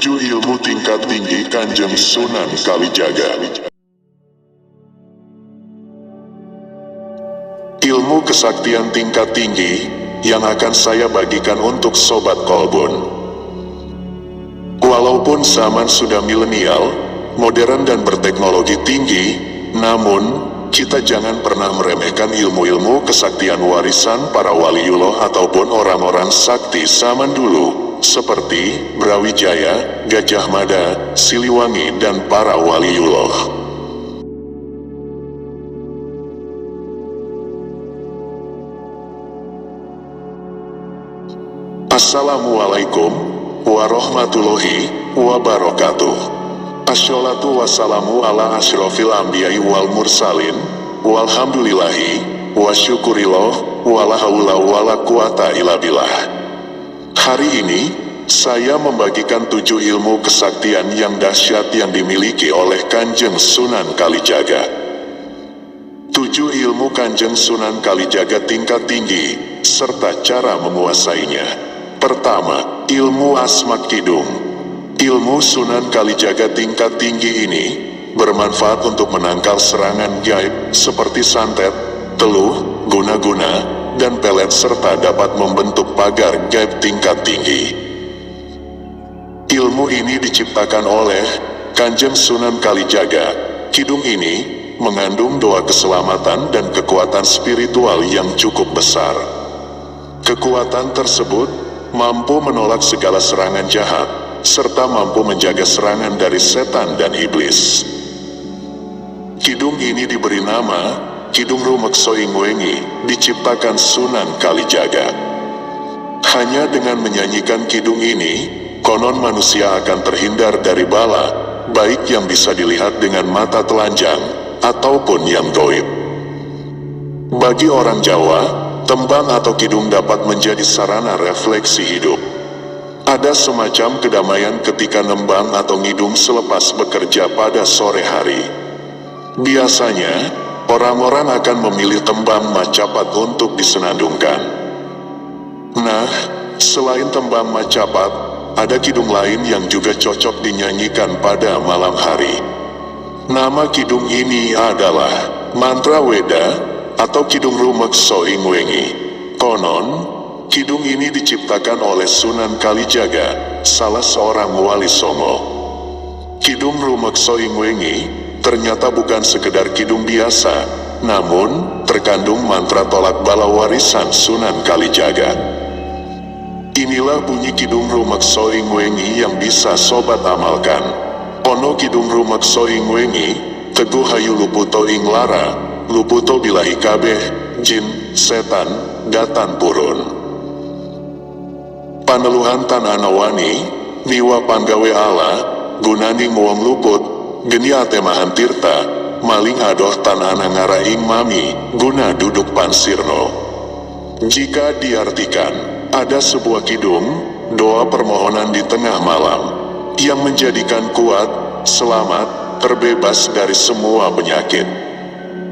7 ilmu tingkat tinggi Kanjeng Sunan Kalijaga. Ilmu kesaktian tingkat tinggi yang akan saya bagikan untuk Sobat Kolbun. Walaupun zaman sudah milenial, modern dan berteknologi tinggi, namun kita jangan pernah meremehkan ilmu-ilmu kesaktian warisan para waliullah ataupun orang-orang sakti zaman dulu, seperti Brawijaya, Gajah Mada, Siliwangi, dan para waliullah. Assalamualaikum warahmatullahi wabarakatuh. Asholatu wassalamu ala asyrofil anbiya'i wal mursalin, walhamdulillahi, wa syukurillah, wala haula wala quwata illa billah. Hari ini, saya membagikan 7 ilmu kesaktian yang dahsyat yang dimiliki oleh Kanjeng Sunan Kalijaga. 7 ilmu Kanjeng Sunan Kalijaga tingkat tinggi, serta cara menguasainya. Pertama, ilmu asma kidung. Ilmu Sunan Kalijaga tingkat tinggi ini bermanfaat untuk menangkal serangan gaib seperti santet, teluh, guna-guna, dan pelet serta dapat membentuk pagar gaib tingkat tinggi. Ilmu ini diciptakan oleh Kanjeng Sunan Kalijaga. Kidung ini mengandung doa keselamatan dan kekuatan spiritual yang cukup besar. Kekuatan tersebut mampu menolak segala serangan jahat, serta mampu menjaga serangan dari setan dan iblis. Kidung ini diberi nama Kidung Rumekso Ingwengi, diciptakan Sunan Kalijaga. Hanya dengan menyanyikan kidung ini, konon manusia akan terhindar dari bala, baik yang bisa dilihat dengan mata telanjang, ataupun yang gaib. Bagi orang Jawa, tembang atau kidung dapat menjadi sarana refleksi hidup. Ada semacam kedamaian ketika nembang atau ngidung selepas bekerja pada sore hari. Biasanya, orang-orang akan memilih tembang macapat untuk disenandungkan. Nah, selain tembang macapat, ada kidung lain yang juga cocok dinyanyikan pada malam hari. Nama kidung ini adalah Mantra Weda atau Kidung Rumekso Ingwengi. Konon, kidung ini diciptakan oleh Sunan Kalijaga, salah seorang wali Songo. Kidung Rumekso Ingwengi ternyata bukan sekedar kidung biasa, namun terkandung mantra tolak bala warisan Sunan Kalijaga. Inilah bunyi Kidung Rumekso Ingwengi yang bisa sobat amalkan. Ono Kidung Rumekso Ingwengi, teguh hayu luputo ing lara, luputo bilahi kabeh, jin, setan, datan purun. Paneluhan tanah nawani, niwa panggawe ala, gunaning wong luput, geni atemahan tirta, maling adoh tanah nangara ing mami, guna duduk pansirno. Jika diartikan, ada sebuah kidung, doa permohonan di tengah malam, yang menjadikan kuat, selamat, terbebas dari semua penyakit.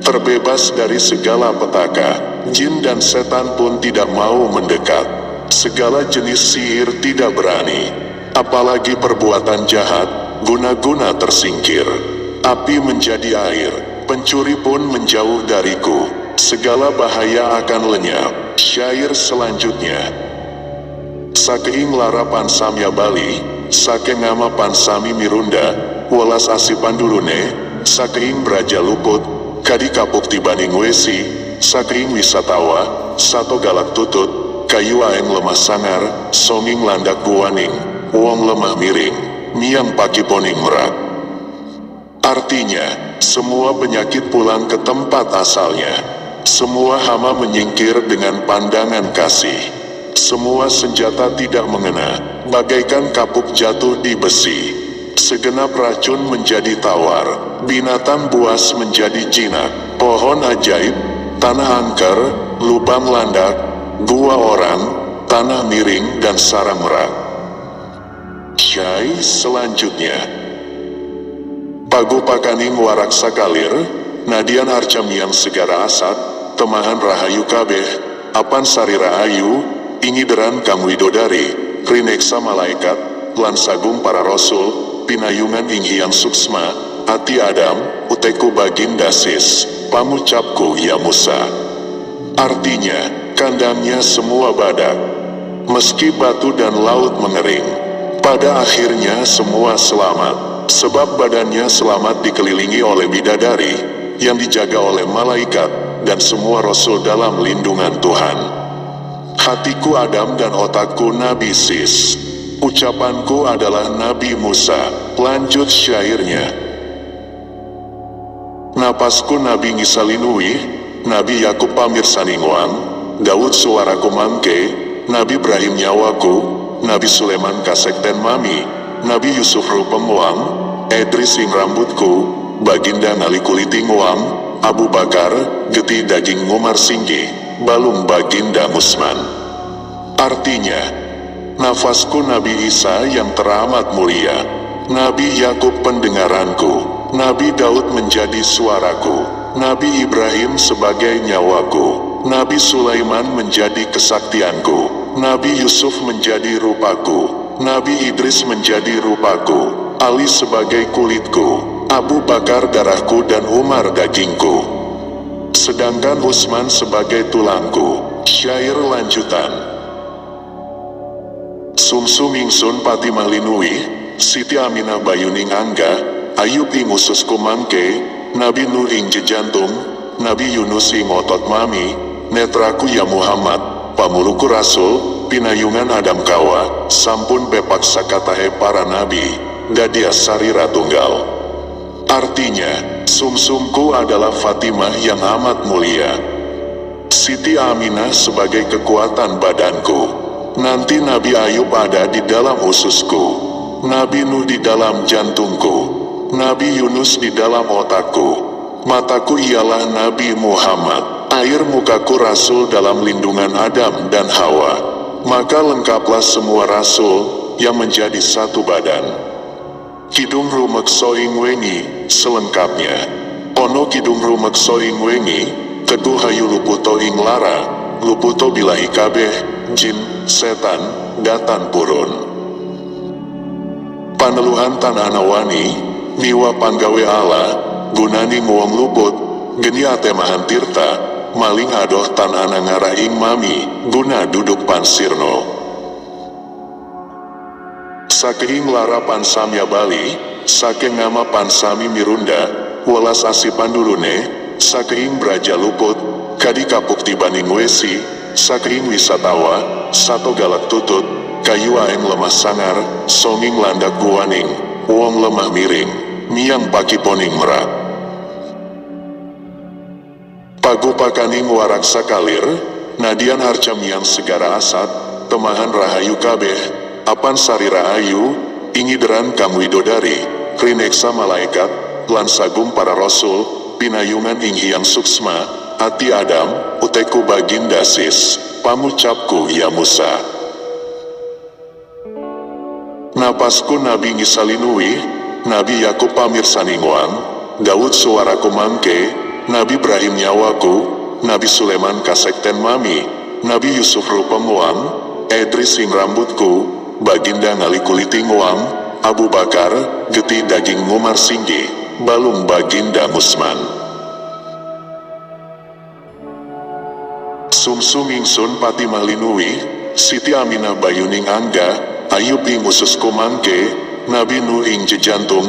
Terbebas dari segala petaka, jin dan setan pun tidak mau mendekat. Segala jenis sihir tidak berani, apalagi perbuatan jahat, guna-guna tersingkir. Api menjadi air, pencuri pun menjauh dariku. Segala bahaya akan lenyap. Syair selanjutnya. Sakeing lara pansamya Bali, saking ngama pansami mirunda, welas asipan dulune, sakeing braja luput, kadi kapuk tibaning wesi, saking wisatawa, sato galak tutut, kayu aeng lemah sangar, songing landak buaning, wong lemah miring, miang paki poning merak. Artinya, semua penyakit pulang ke tempat asalnya. Semua hama menyingkir dengan pandangan kasih. Semua senjata tidak mengena, bagaikan kapuk jatuh di besi. Segenap racun menjadi tawar, binatang buas menjadi jinak, pohon ajaib, tanah angker, lubang landak, gua orang, tanah miring dan sarang merak. Syai selanjutnya. Pagupakaning waraksa kalir, nadian arcamian segara asat, temahan rahayu kabeh, apan sarira ayu, ingideran kang widodari, rineksa malaikat, lan sagung para rasul, pinayungan ing Hyang Suksma, ati Adam, uteku baginda sis, pamucapku ya Musa. Artinya, kandangnya semua badak. Meski batu dan laut mengering, pada akhirnya semua selamat, sebab badannya selamat dikelilingi oleh bidadari, yang dijaga oleh malaikat, dan semua rasul dalam lindungan Tuhan. Hatiku Adam dan otakku Nabi Sis. Ucapanku adalah Nabi Musa. Lanjut syairnya. Napasku Nabi Ngisalinui, Nabi Yakub pamirsaningwang, Daud suaraku mangke, Nabi Ibrahim nyawaku, Nabi Sulaiman kasekten mami, Nabi Yusuf rupengwang, Edris ing rambutku, Baginda ngali kuliting wang, Abu Bakar, geti daging ngumar singgi, balung Baginda Musman. Artinya, nafasku Nabi Isa yang teramat mulia, Nabi Yakub pendengaranku, Nabi Daud menjadi suaraku, Nabi Ibrahim sebagai nyawaku, Nabi Sulaiman menjadi kesaktianku, Nabi Yusuf menjadi rupaku, Nabi Idris menjadi rupaku, Ali sebagai kulitku, Abu Bakar darahku dan Umar dagingku, sedangkan Utsman sebagai tulangku. Syair lanjutan. Sumsum ingsun Patimah linui, Siti Aminah bayuning angga, Ayub ing ususku mangke, Nabi Nuh ing jejantung, Nabi Yunus ing otot mami, netraku ya Muhammad, pamuluku rasul, pinayungan Adam kawa, sampun pepak sakatahe para nabi, dadia sarira tunggal. Artinya, sumsumku adalah Fatimah yang amat mulia, Siti Aminah sebagai kekuatan badanku, nanti Nabi Ayub ada di dalam ususku, Nabi Nuh di dalam jantungku, Nabi Yunus di dalam otakku, mataku ialah Nabi Muhammad, air mukaku rasul dalam lindungan Adam dan Hawa, maka lengkaplah semua rasul yang menjadi satu badan. Kidung rumekso ing wengi, selengkapnya. Ono kidung rumekso ing wengi, teguh hayu luputo ing lara, luputo bilahi kabeh, jin, setan, datan purun. Paneluhan tanah nawani, miwa panggawe Allah, gunani muang luput, geni atemahan tirta, maling adoh tanah ngarah ing mami, guna duduk pansirno. Saking lara pansamya Bali, saking ngama pansami mirunda, welas asi pandulune, saking braja luput, kadi kapuk tibaning wesi, saking wisatawa, sato galak tutut, kayu aeng lemah sangar, songing landak guaning, wong lemah miring, miang paki poning merak. Pagupakaning warak sakalir, nadian harca miang segara asat, temahan rahayu kabeh, apan sarira ayu, ingideran kang widodari, rineksa malaikat, lan sagung para rasul, pinayungan ing Hyang Suksma, ati Adam, uteku baginda sis, pamucapku ya Musa. Napasku Nabi Ngisalinui, Nabi Yakub pamirsaningwang, Daud suaraku mangke, Nabi Ibrahim nyawaku, Nabi Sulaiman kasekten mami, Nabi Yusuf rupengwang, Edris ing rambutku, Baginda ngali kuliting wang, Abu Bakar, geti daging ngumar singgi, balung Baginda Musman. Sumsum ingsun Patimah linui, Siti Aminah bayuning angga, Ayub ing ususku mangke, Nabi Nuh ing jejantung,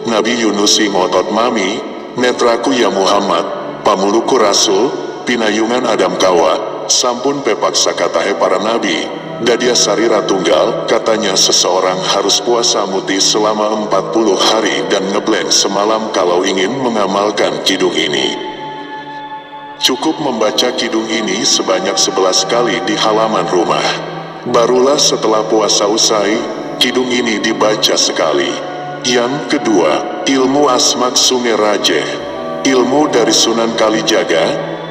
Nabi Yunus ing otot mami, netraku ya Muhammad, pamuluku rasul, pinayungan Adam kawa, sampun pepak sakatahe para nabi, dadia sarira tunggal, katanya seseorang harus puasa muti selama 40 hari dan ngebleng semalam kalau ingin mengamalkan kidung ini. Cukup membaca kidung ini sebanyak 11 kali di halaman rumah. Barulah setelah puasa usai, kidung ini dibaca sekali. Yang kedua, ilmu Asmak Sungai Rajeh. Ilmu dari Sunan Kalijaga,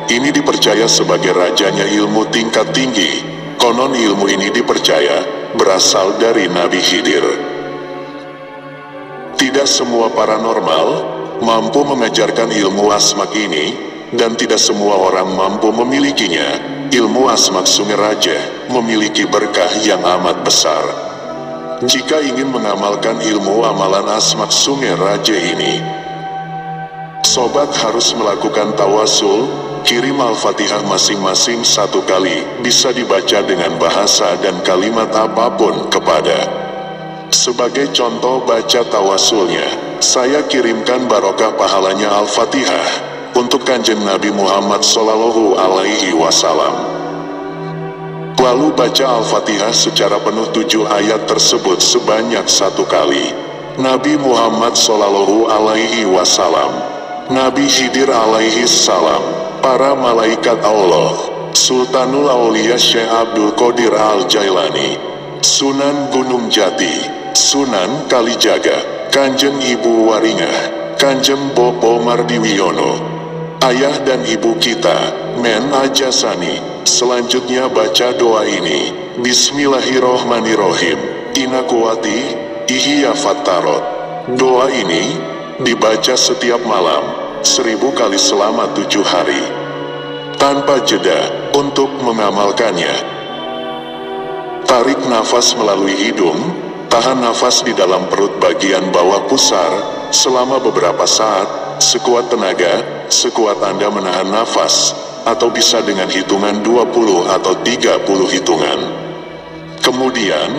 ini dipercaya sebagai rajanya ilmu tingkat tinggi. Konon ilmu ini dipercaya berasal dari Nabi Khidir. Tidak semua paranormal mampu mengajarkan ilmu asmak ini, dan tidak semua orang mampu memilikinya. Ilmu Asmak Sungai Rajeh memiliki berkah yang amat besar. jika ingin mengamalkan ilmu amalan asmak sungai raja ini. Sobat harus melakukan tawasul, kirim Al-Fatihah masing-masing 1 kali, bisa dibaca dengan bahasa dan kalimat apapun kepada. Sebagai contoh baca tawasulnya, saya kirimkan barokah pahalanya Al-Fatihah untuk Kanjeng Nabi Muhammad Sallallahu Alaihi Wasallam. Lalu baca Al-Fatihah secara penuh 7 ayat tersebut sebanyak 1 kali. Nabi Muhammad Sallallahu Alaihi Wasallam, Nabi Khidir alaihi salam, para malaikat Allah, Sultanul Aulia Syekh Abdul Qadir Al-Jailani, Sunan Gunung Jati, Sunan Kalijaga, Kanjeng Ibu Waringah, Kanjeng Bopo Mardiwiyono, ayah dan ibu kita, Men Ajasani. Selanjutnya baca doa ini. Bismillahirrohmanirrohim. Ina kuwati, ihya fattarot. Doa ini dibaca setiap malam 1000 kali selama 7 hari. Tanpa jeda, untuk mengamalkannya, tarik nafas melalui hidung, tahan nafas di dalam perut bagian bawah pusar, selama beberapa saat, sekuat tenaga, sekuat Anda menahan nafas, atau bisa dengan hitungan 20 atau 30 hitungan. Kemudian,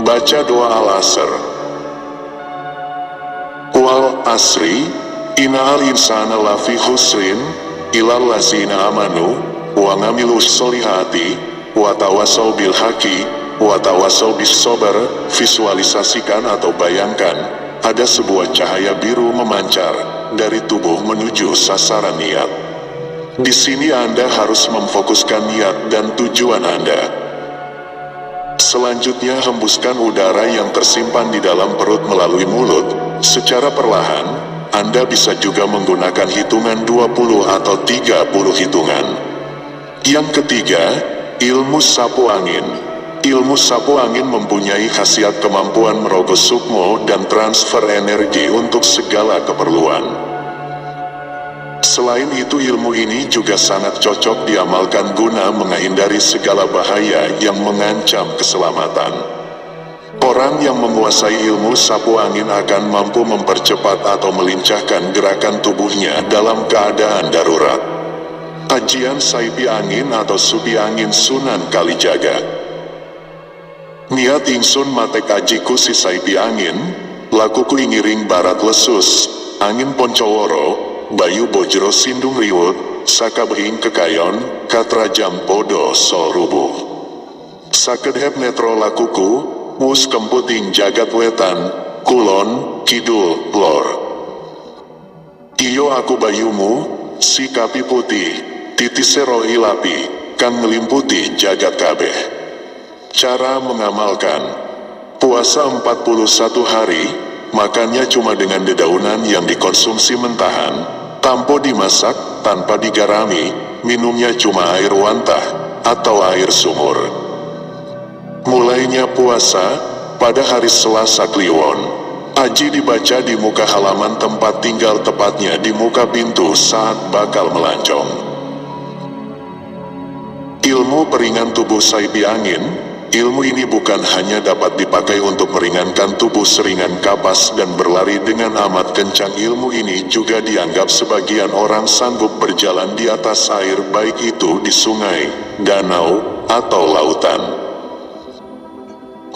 baca doa al-asr. Wal asri, innal insana lafi khusrin, illal lazina amanu, wa ngamilus solihati, wa tawasau bil haqi, wa tawasau bis sobar. Visualisasikan atau bayangkan, ada sebuah cahaya biru memancar dari tubuh menuju sasaran niat. Di sini Anda harus memfokuskan niat dan tujuan Anda. Selanjutnya hembuskan udara yang tersimpan di dalam perut melalui mulut, secara perlahan. Anda bisa juga menggunakan hitungan 20 atau 30 hitungan. Yang ketiga, ilmu sapu angin. Ilmu sapu angin mempunyai khasiat kemampuan merogoh sukmo dan transfer energi untuk segala keperluan. Selain itu, ilmu ini juga sangat cocok diamalkan guna menghindari segala bahaya yang mengancam keselamatan. Orang yang menguasai ilmu sapu angin akan mampu mempercepat atau melincahkan gerakan tubuhnya dalam keadaan darurat. Kajian Saipi Angin atau Supi Angin Sunan Kalijaga. Niat ingsun mate kajiku si Saipi Angin, lakuku ingiring barat lesus, angin Poncoworo, Bayu Bojro Sindung Riwut, Sakabehing Kekayon, Katrajam Podo Sol Rubuh. Sakedhep netro lakuku, wus kemputing jagat wetan, kulon, kidul, lor. Iyo aku bayumu, si kapi putih, titise roh ilapi, kang melimputi jagat kabeh. Cara mengamalkan. Puasa 41 hari, makannya cuma dengan dedaunan yang dikonsumsi mentahan, tanpa dimasak, tanpa digarami, minumnya cuma air wantah, atau air sumur. Mulainya puasa, pada hari Selasa Kliwon. Aji dibaca di muka halaman tempat tinggal, tepatnya di muka pintu saat bakal melancong. Ilmu peringan tubuh Saipi Angin. Ilmu ini bukan hanya dapat dipakai untuk meringankan tubuh seringan kapas dan berlari dengan amat kencang. Ilmu ini juga dianggap sebagian orang sanggup berjalan di atas air, baik itu di sungai, danau, atau lautan.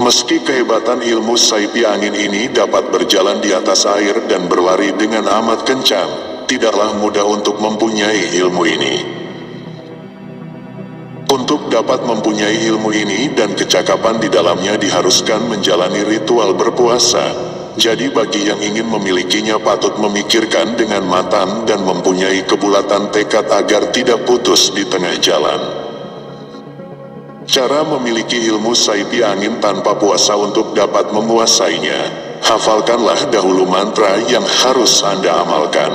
Meski kehebatan ilmu Saipi Angin ini dapat berjalan di atas air dan berlari dengan amat kencang, tidaklah mudah untuk mempunyai ilmu ini. Untuk dapat mempunyai ilmu ini dan kecakapan di dalamnya diharuskan menjalani ritual berpuasa. Jadi bagi yang ingin memilikinya patut memikirkan dengan matang dan mempunyai kebulatan tekad agar tidak putus di tengah jalan. Cara memiliki ilmu Saipi Angin tanpa puasa. Untuk dapat menguasainya, hafalkanlah dahulu mantra yang harus Anda amalkan.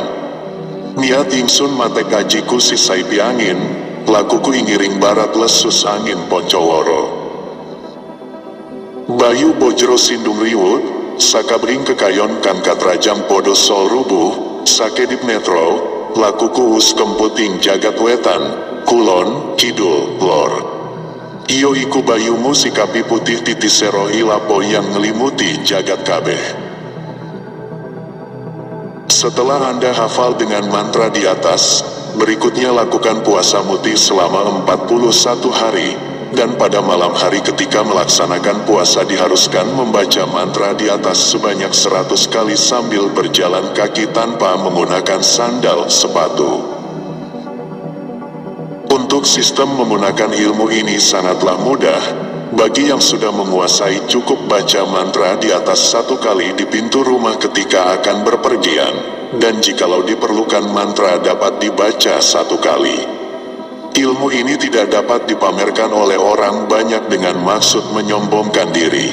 Niat ingsun mate kajiku si Saipi Angin, lakuku ingiring barat lesus angin Poncoworo. Bayu Bojro Sindung Riwut, Sakabring Kekayon Kan Katrajam Podo Sol Rubuh, Sakedip Netro, lakuku us kemputing jagat wetan, kulon, kidul, lor. Iyo iku bayumu sikapi putih titiserohi lapo yang ngelimuti jagat kabeh. Setelah Anda hafal dengan mantra di atas, berikutnya lakukan puasa mutih selama 41 hari, dan pada malam hari ketika melaksanakan puasa diharuskan membaca mantra di atas sebanyak 100 kali sambil berjalan kaki tanpa menggunakan sandal sepatu. Untuk sistem menggunakan ilmu ini sangatlah mudah. Bagi yang sudah menguasai cukup baca mantra di atas 1 kali di pintu rumah ketika akan berpergian, dan jikalau diperlukan mantra dapat dibaca 1 kali. Ilmu ini tidak dapat dipamerkan oleh orang banyak dengan maksud menyombongkan diri.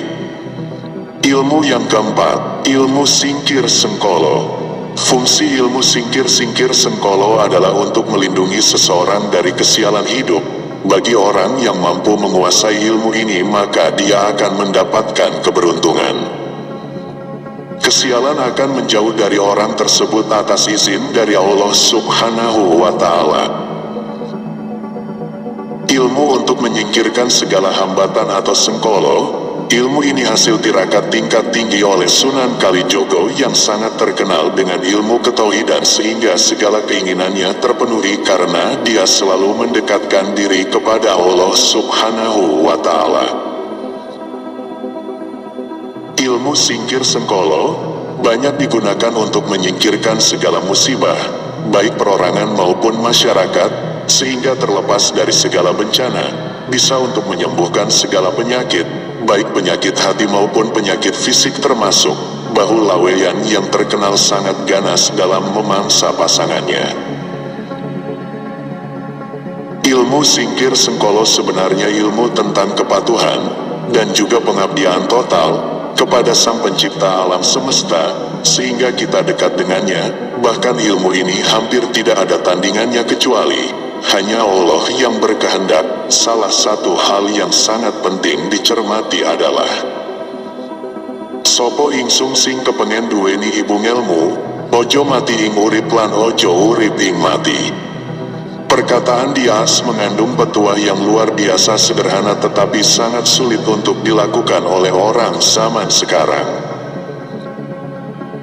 Ilmu yang keempat, ilmu singkir sengkolo. Fungsi ilmu singkir sengkolo adalah untuk melindungi seseorang dari kesialan hidup. Bagi orang yang mampu menguasai ilmu ini, maka dia akan mendapatkan keberuntungan. Kesialan akan menjauh dari orang tersebut atas izin dari Allah Subhanahu wa Ta'ala. Ilmu untuk menyingkirkan segala hambatan atau sengkolo. Ilmu ini hasil tirakat tingkat tinggi oleh Sunan Kalijogo yang sangat terkenal dengan ilmu ketauhidan sehingga segala keinginannya terpenuhi karena dia selalu mendekatkan diri kepada Allah Subhanahu wa Ta'ala. Ilmu singkir sengkolo banyak digunakan untuk menyingkirkan segala musibah, baik perorangan maupun masyarakat, sehingga terlepas dari segala bencana, bisa untuk menyembuhkan segala penyakit, baik penyakit hati maupun penyakit fisik termasuk bahu laweyan yang terkenal sangat ganas dalam memangsa pasangannya. Ilmu singkir sengkolo sebenarnya ilmu tentang kepatuhan dan juga pengabdian total kepada Sang Pencipta alam semesta, sehingga kita dekat dengannya. Bahkan ilmu ini hampir tidak ada tandingannya kecuali hanya Allah yang berkehendak. Salah satu hal yang sangat penting dicermati adalah sopo ingsung sing kepengen duweni ibu ngelmu, ojo mati ing urip lan ojo urip ing mati. Perkataan Dias mengandung petuah yang luar biasa sederhana tetapi sangat sulit untuk dilakukan oleh orang zaman sekarang.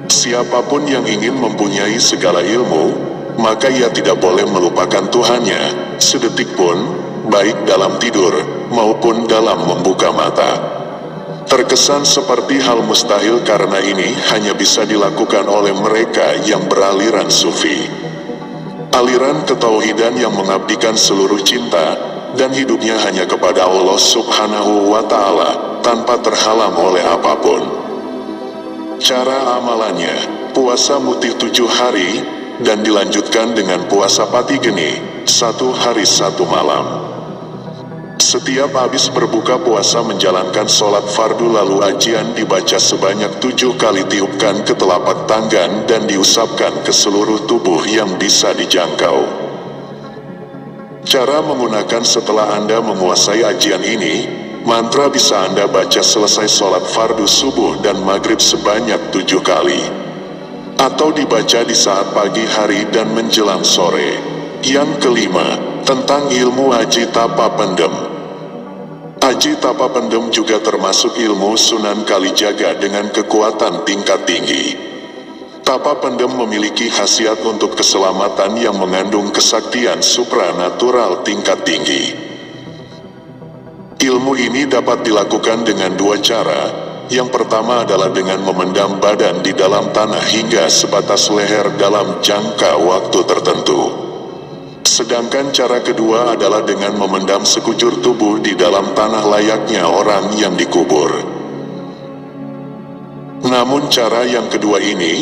Siapapun yang ingin mempunyai segala ilmu, maka ia tidak boleh melupakan Tuhannya sedetik pun, baik dalam tidur maupun dalam membuka mata. Terkesan seperti hal mustahil karena ini hanya bisa dilakukan oleh mereka yang beraliran sufi. Aliran ketauhidan yang mengabdikan seluruh cinta dan hidupnya hanya kepada Allah Subhanahu wa Ta'ala tanpa terhalang oleh apapun. Cara amalannya, puasa mutih 7 hari, dan dilanjutkan dengan puasa pati geni, 1 hari 1 malam. Setiap habis berbuka puasa menjalankan sholat fardu lalu ajian dibaca sebanyak 7 kali, tiupkan ke telapak tangan dan diusapkan ke seluruh tubuh yang bisa dijangkau. Cara menggunakan: setelah Anda menguasai ajian ini, mantra bisa Anda baca selesai sholat fardu subuh dan maghrib sebanyak 7 kali. Atau dibaca di saat pagi hari dan menjelang sore. Yang kelima, tentang ilmu aji tapa pendem. Aji tapa pendem juga termasuk ilmu Sunan Kalijaga dengan kekuatan tingkat tinggi. Tapa pendem memiliki khasiat untuk keselamatan yang mengandung kesaktian supranatural tingkat tinggi. Ilmu ini dapat dilakukan dengan 2 cara. Yang pertama adalah dengan memendam badan di dalam tanah hingga sebatas leher dalam jangka waktu tertentu. Sedangkan cara kedua adalah dengan memendam sekujur tubuh di dalam tanah layaknya orang yang dikubur. Namun cara yang kedua ini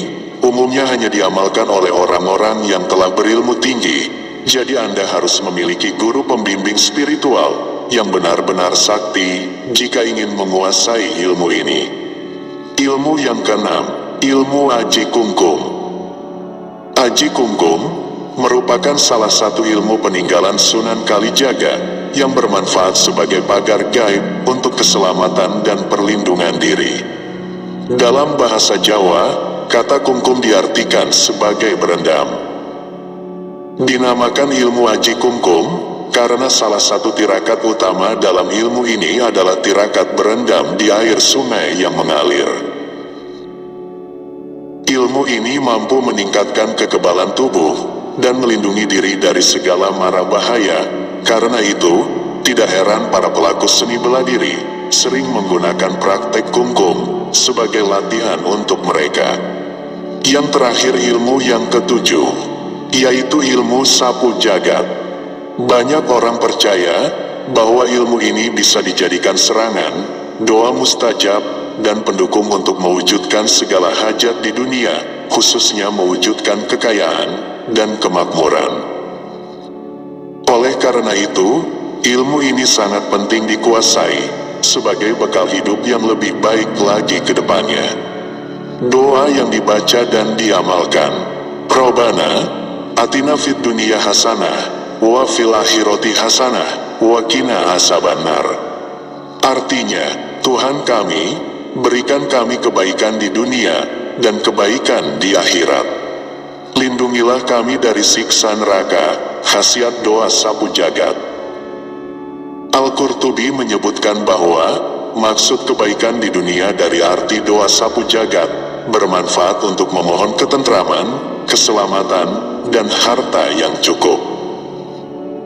umumnya hanya diamalkan oleh orang-orang yang telah berilmu tinggi. Jadi Anda harus memiliki guru pembimbing spiritual yang benar-benar sakti jika ingin menguasai ilmu ini. Ilmu yang keenam, ilmu aji kungkum. Aji kungkum merupakan salah satu ilmu peninggalan Sunan Kalijaga yang bermanfaat sebagai pagar gaib untuk keselamatan dan perlindungan diri. Dalam bahasa Jawa, kata kungkum diartikan sebagai berendam. Dinamakan ilmu aji kungkum karena salah satu tirakat utama dalam ilmu ini adalah tirakat berendam di air sungai yang mengalir. Ilmu ini mampu meningkatkan kekebalan tubuh dan melindungi diri dari segala mara bahaya. Karena itu, tidak heran para pelaku seni bela diri sering menggunakan praktek kungkum sebagai latihan untuk mereka. Yang terakhir, ilmu yang ketujuh, yaitu ilmu sapu jagat. Banyak orang percaya bahwa ilmu ini bisa dijadikan serangan, doa mustajab, dan pendukung untuk mewujudkan segala hajat di dunia, khususnya mewujudkan kekayaan dan kemakmuran. Oleh karena itu, ilmu ini sangat penting dikuasai sebagai bekal hidup yang lebih baik lagi ke depannya. Doa yang dibaca dan diamalkan. Robbana, atina fid dunya hasanah, wa fil akhirati hasanah, wa qina azabannar. Artinya, Tuhan kami, berikan kami kebaikan di dunia dan kebaikan di akhirat. Lindungilah kami dari siksa neraka. Khasiat doa sapu jagat. Al-Qurtubi menyebutkan bahwa maksud kebaikan di dunia dari arti doa sapu jagat bermanfaat untuk memohon ketentraman, keselamatan, dan harta yang cukup.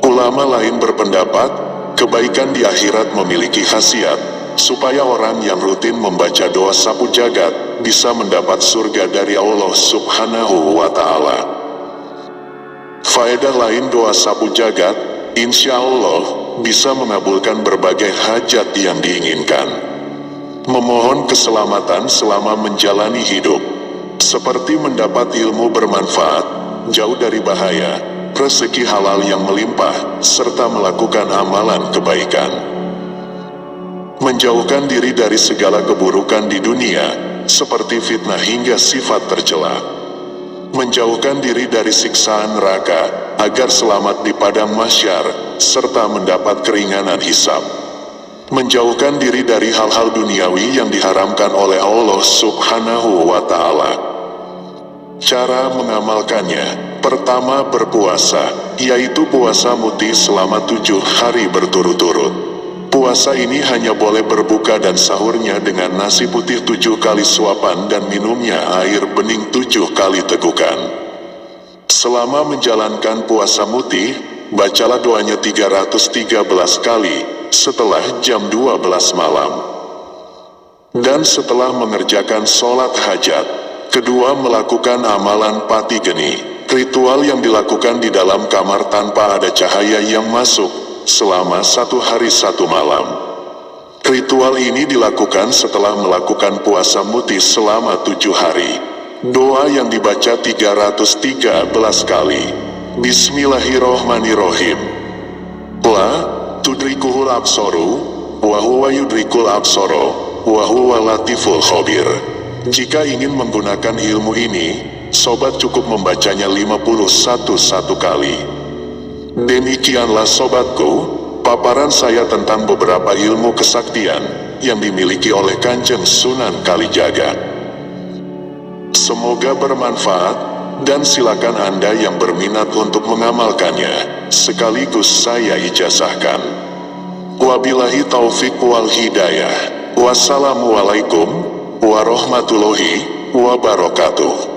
Ulama lain berpendapat, kebaikan di akhirat memiliki khasiat, supaya orang yang rutin membaca doa sapu jagat bisa mendapat surga dari Allah Subhanahu wa Ta'ala. Faedah lain doa sapu jagat, insya Allah bisa mengabulkan berbagai hajat yang diinginkan. Memohon keselamatan selama menjalani hidup, seperti mendapat ilmu bermanfaat, jauh dari bahaya, rezeki halal yang melimpah, serta melakukan amalan kebaikan. Menjauhkan diri dari segala keburukan di dunia, seperti fitnah hingga sifat tercela. Menjauhkan diri dari siksaan neraka, agar selamat di padang mahsyar, serta mendapat keringanan hisab. Menjauhkan diri dari hal-hal duniawi yang diharamkan oleh Allah Subhanahu wa Ta'ala. Cara mengamalkannya, pertama berpuasa, yaitu puasa mutih selama 7 hari berturut-turut. Puasa ini hanya boleh berbuka dan sahurnya dengan nasi putih 7 kali suapan dan minumnya air bening 7 kali tegukan. Selama menjalankan puasa mutih, bacalah doanya 313 kali setelah jam 12 malam. Dan setelah mengerjakan sholat hajat, kedua melakukan amalan pati geni, ritual yang dilakukan di dalam kamar tanpa ada cahaya yang masuk, selama 1 hari 1 malam. Ritual ini dilakukan setelah melakukan puasa mutih selama 7 hari. Doa yang dibaca 313 kali. Bismillahirrohmanirrohim. La tudrikuhul absoru, wa huwa yudrikul absoro, wa huwa latiful khobir. Jika ingin menggunakan ilmu ini, sobat cukup membacanya 51 kali. Demikianlah sobatku, paparan saya tentang beberapa ilmu kesaktian yang dimiliki oleh Kanjeng Sunan Kalijaga. Semoga bermanfaat, dan silakan Anda yang berminat untuk mengamalkannya, sekaligus saya ijazahkan. Wabillahi taufik wal hidayah. Wassalamualaikum warahmatullahi wabarakatuh.